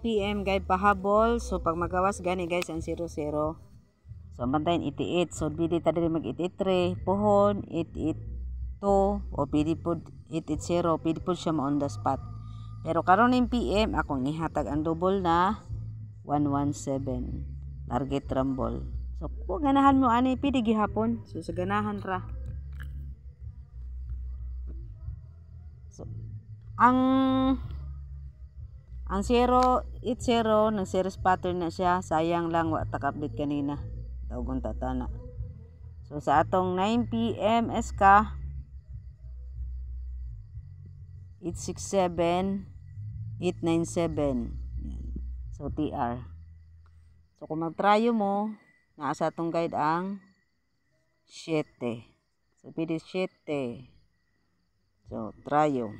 PM guys pahabol. So pag magawas gani guys ang 00. So bantayin 88. So pwede ta diri mag 83 pohon 882 o pwede po 880 pwede po siya mo on the spot. Pero karon ning PM akong ihatag ang double na 117 target rumble. So kung ganahan mo ani pwede gihapon. So sa ganahan ra. So ang 080 ng series pattern na siya, sayang lang wa tak-update kanina. Tawgon tatana. So sa atong 9 PM SK 867 897. Yan. So TR. So kung mag-tryo mo, naa sa atong guide ang 7. So pwede 7. So tryo.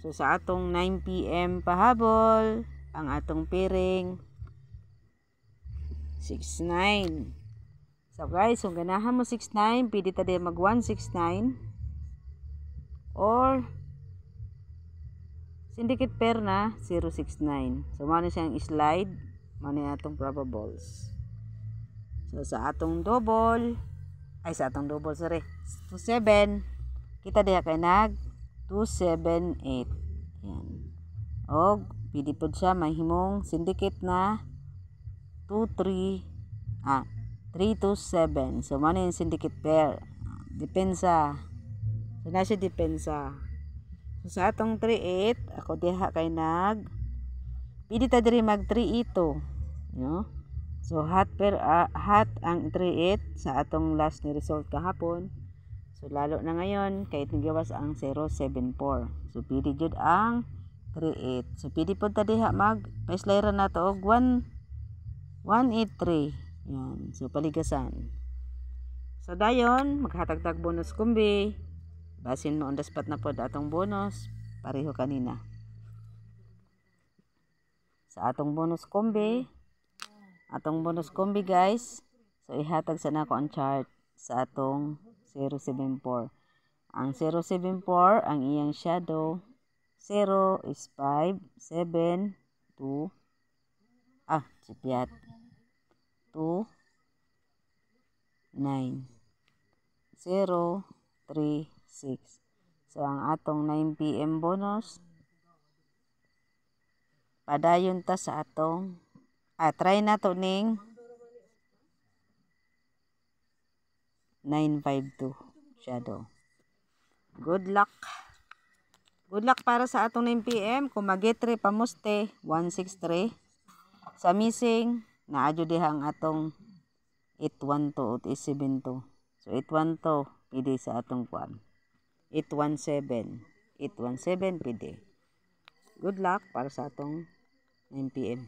So sa atong 9 PM pahabol, ang atong pairing 69. So guys, kung ganahan mo 69, pwede ta din mag 169 or syndicate pair na 069. So mano siyang slide, mano atong probables. So sa atong double, sorry, 27, kita diha kay nag 278. Yan. Og pwede po siya mahimong syndicate na 327. So mano yung syndicate pair. Depensa. So na siya depensa. So sa atong 38, ako diha kay nag pwede ta diri mag 382. No? So hot ang 38 sa atong last ni result kahapon. So lalo na ngayon kahit nagawas ang 074. So pwede jud ang 38. So pwede po ta diha mag pa-slider na to og 183. Yan. So paligasan. So dayon maghatag-tag bonus kumbi. Basin mo on the spot na pod atong bonus pareho kanina. Sa atong bonus kombi guys. So ihatag sa nako ang chart sa atong 074. Ang 074 ang iyang shadow 0 is 5 7 2 2 9 0 3 6. So ang atong 9 PM bonus padayon ta sa atong try na to ning 952 shadow. Good luck. Good luck para sa atong 9 PM. Kung mag-get-3 pamuste 163. Sa missing naadyo diha ang atong 812 at 872. So 812 pwede sa atong kuan. 817 pwede. Good luck para sa atong 9 PM.